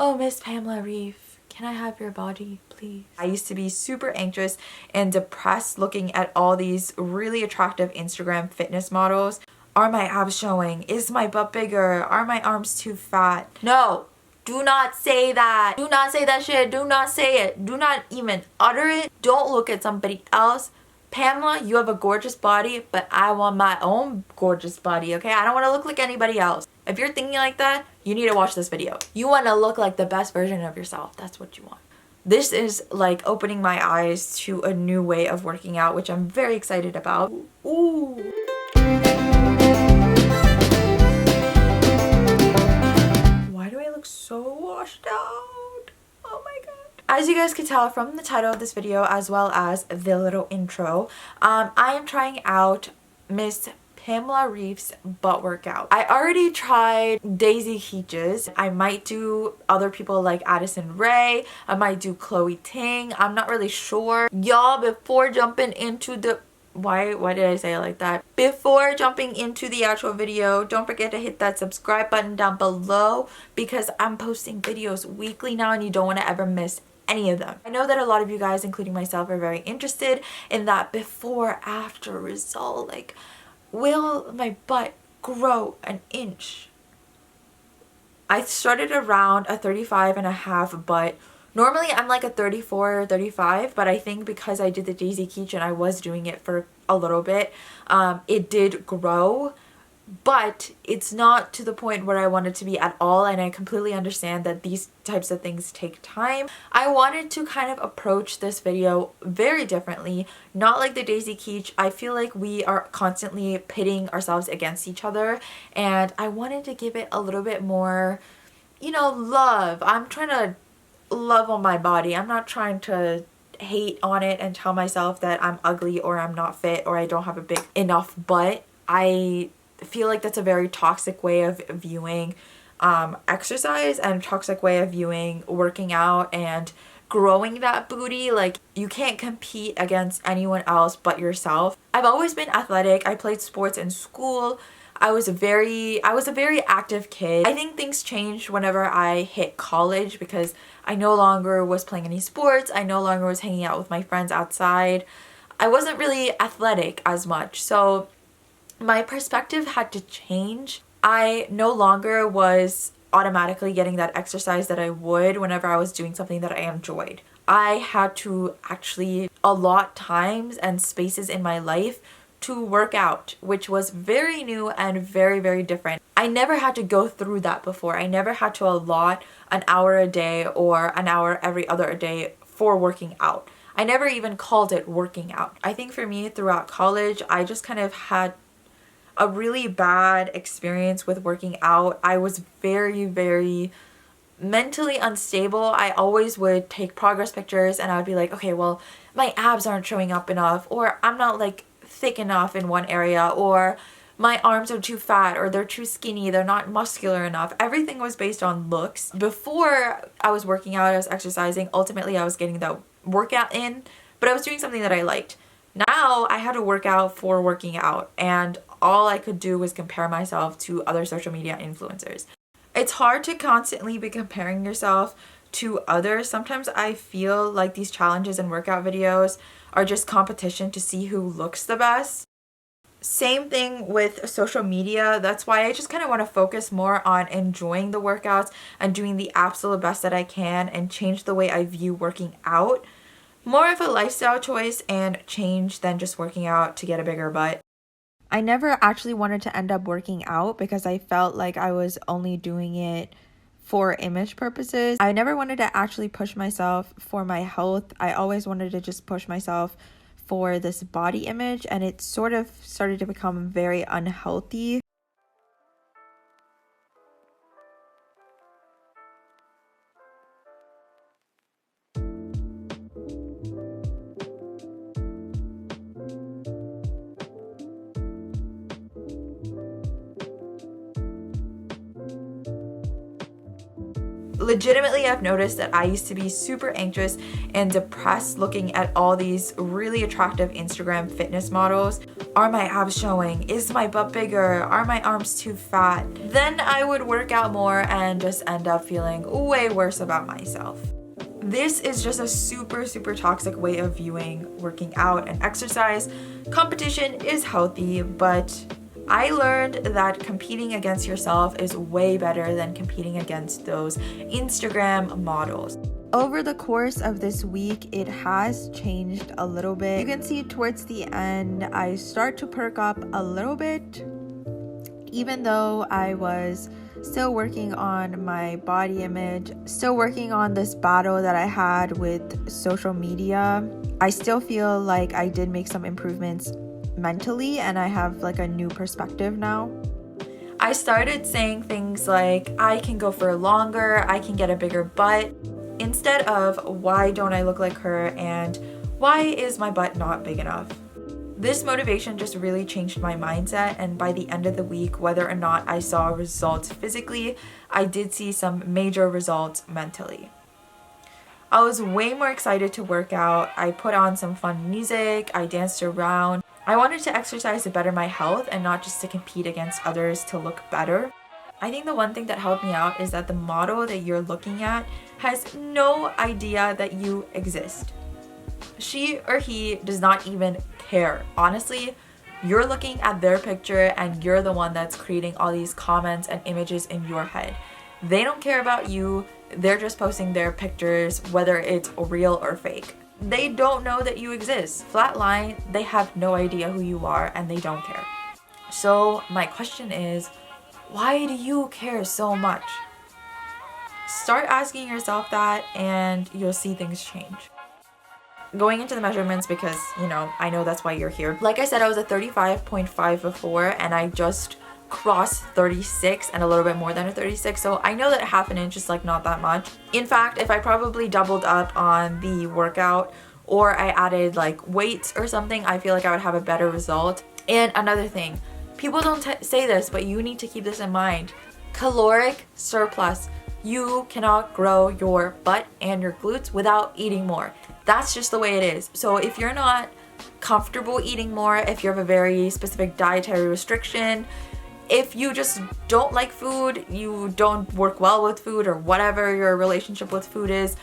"Oh, Miss Pamela Reif, can I have your body, please?" I used to be super anxious and depressed looking at all these really attractive Instagram fitness models. Are my abs showing? Is my butt bigger? Are my arms too fat? No! Do not say that. Do not say that shit. Do not say it. Do not even utter it. Don't look at somebody else. Pamela, you have a gorgeous body, but I want my own gorgeous body, okay? I don't want to look like anybody else. If you're thinking like that, you need to watch this video. You want to look like the best version of yourself. That's what you want. This is like opening my eyes to a new way of working out, which I'm very excited about. Ooh. Why do I look so washed out? Oh my god. As you guys can tell from the title of this video as well as the little intro, I am trying out Miss Pamela Reif's butt workout. I already tried Daisy Keach's. I might do other people like Addison Rae. I might do Chloe Ting. I'm not really sure. Y'all, before jumping into the why did I say it like that? Before jumping into the actual video, don't forget to hit that subscribe button down below because I'm posting videos weekly now and you don't want to ever miss any of them. I know that a lot of you guys, including myself, are very interested in that before after result. Like, will my butt grow an inch? I started around a 35.5 butt. Normally I'm like a 34 or 35, but I think because I did the Daisy Keach and I was doing it for a little bit, it did grow, but it's not to the point where I want it to be at all, and I completely understand that these types of things take time. I wanted to kind of approach this video very differently, not like the Daisy Keach. I feel like we are constantly pitting ourselves against each other, and I wanted to give it a little bit more, you know, love. I'm trying to love on my body. I'm not trying to hate on it and tell myself that I'm ugly or I'm not fit or I don't have a big enough butt. I feel like that's a very toxic way of viewing exercise and a toxic way of viewing working out and growing that booty. Like, you can't compete against anyone else but yourself. I've always been athletic. I played sports in school. I was a very active kid. I think things changed whenever I hit college because I no longer was playing any sports. I no longer was hanging out with my friends outside. I wasn't really athletic as much. So my perspective had to change. I no longer was automatically getting that exercise that I would whenever I was doing something that I enjoyed. I had to actually allot times and spaces in my life to work out, which was very new and very, very different. I never had to go through that before. I never had to allot an hour a day or an hour every other day for working out. I never even called it working out. I think for me throughout college, I just kind of had a really bad experience with working out. I was very, very mentally unstable. I always would take progress pictures and I would be like, okay, well, my abs aren't showing up enough, or I'm not like thick enough in one area, or my arms are too fat, or they're too skinny, they're not muscular enough. Everything was based on looks. Before I was working out, I was exercising, ultimately I was getting that workout in, but I was doing something that I liked. Now I had to work out for working out, and all I could do was compare myself to other social media influencers. It's hard to constantly be comparing yourself to others. Sometimes I feel like these challenges and workout videos are just competition to see who looks the best. Same thing with social media. That's why I just kind of want to focus more on enjoying the workouts and doing the absolute best that I can and change the way I view working out. More of a lifestyle choice and change than just working out to get a bigger butt. I never actually wanted to end up working out because I felt like I was only doing it for image purposes. I never wanted to actually push myself for my health. I always wanted to just push myself for this body image, and it sort of started to become very unhealthy. Legitimately, I've noticed that I used to be super anxious and depressed looking at all these really attractive Instagram fitness models. Are my abs showing? Is my butt bigger? Are my arms too fat? Then I would work out more and just end up feeling way worse about myself. This is just a super toxic way of viewing working out and exercise. Competition is healthy, but I learned that competing against yourself is way better than competing against those Instagram models. Over the course of this week, it has changed a little bit. You can see towards the end, I start to perk up a little bit, even though I was still working on my body image, still working on this battle that I had with social media. I still feel like I did make some improvements mentally, and I have like a new perspective now. I started saying things like, I can go for longer, I can get a bigger butt, instead of why don't I look like her and why is my butt not big enough? This motivation just really changed my mindset, and by the end of the week, whether or not I saw results physically, I did see some major results mentally. I was way more excited to work out. I put on some fun music, I danced around. I wanted to exercise to better my health and not just to compete against others to look better. I think the one thing that helped me out is that the model that you're looking at has no idea that you exist. She or he does not even care. Honestly, you're looking at their picture and you're the one that's creating all these comments and images in your head. They don't care about you. They're just posting their pictures, whether it's real or fake. They don't know that you exist. Flat line, they have no idea who you are and they don't care. So my question is, why do you care so much? Start asking yourself that and you'll see things change. Going into the measurements, because I know that's why you're here. Like I said, I was at 35.5 before and I just crossed 36 and a little bit more than a 36, so I know that half an inch is like not that much. In fact, if I probably doubled up on the workout or I added like weights or something, I feel like I would have a better result. And another thing, people don't say this, but you need to keep this in mind. Caloric surplus. You cannot grow your butt and your glutes without eating more. That's just the way it is. So if you're not comfortable eating more, if you have a very specific dietary restriction, if you just don't like food, you don't work well with food, or whatever your relationship with food is,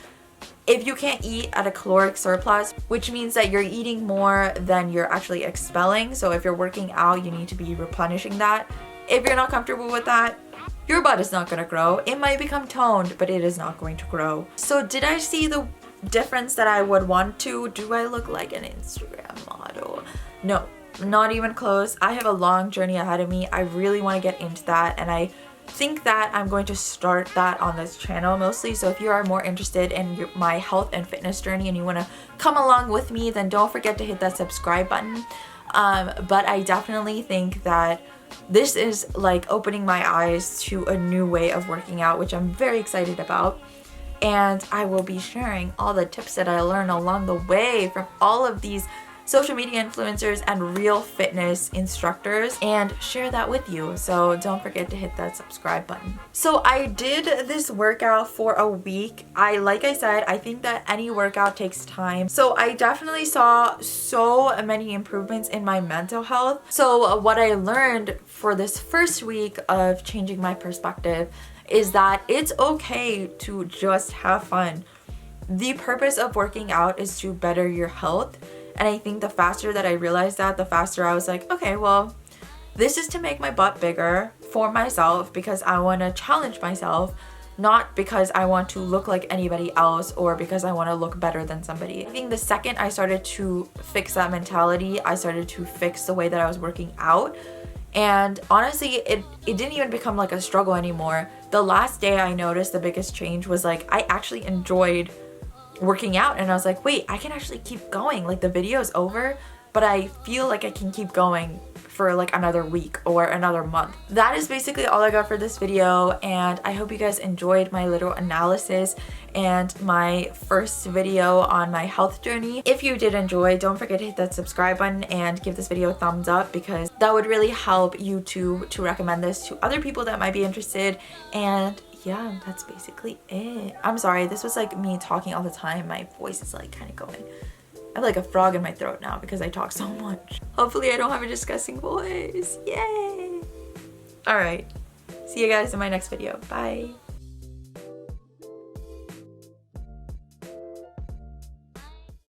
if you can't eat at a caloric surplus, which means that you're eating more than you're actually expelling, so if you're working out, you need to be replenishing that. If you're not comfortable with that, your butt is not going to grow. It might become toned, but it is not going to grow. So did I see the difference that I would want to? Do I look like an Instagram model? No, not even close. I have a long journey ahead of me. I really want to get into that, and I think that I'm going to start that on this channel mostly. So if you are more interested in my health and fitness journey and you want to come along with me, then don't forget to hit that subscribe button. But I definitely think that this is like opening my eyes to a new way of working out, which I'm very excited about. And I will be sharing all the tips that I learned along the way from all of these social media influencers and real fitness instructors, and share that with you. So don't forget to hit that subscribe button. So I did this workout for a week. Like I said, I think that any workout takes time. So I definitely saw so many improvements in my mental health. So what I learned for this first week of changing my perspective is that it's okay to just have fun. The purpose of working out is to better your health. And I think the faster that I realized that, the faster I was like, okay, well, this is to make my butt bigger for myself because I want to challenge myself, not because I want to look like anybody else or because I want to look better than somebody. I think the second I started to fix that mentality, I started to fix the way that I was working out. And honestly, it didn't even become like a struggle anymore. The last day I noticed the biggest change was like I actually enjoyed working out, and I was like, wait, I can actually keep going. Like the video is over, but I feel like I can keep going for like another week or another month. That is basically all I got for this video, and I hope you guys enjoyed my little analysis and my first video on my health journey. If you did enjoy, don't forget to hit that subscribe button and give this video a thumbs up, because that would really help YouTube to recommend this to other people that might be interested. And yeah, that's basically it. I'm sorry, this was like me talking all the time. My voice is like kind of going. I have like a frog in my throat now because I talk so much. Hopefully I don't have a disgusting voice. Yay! Alright, see you guys in my next video. Bye!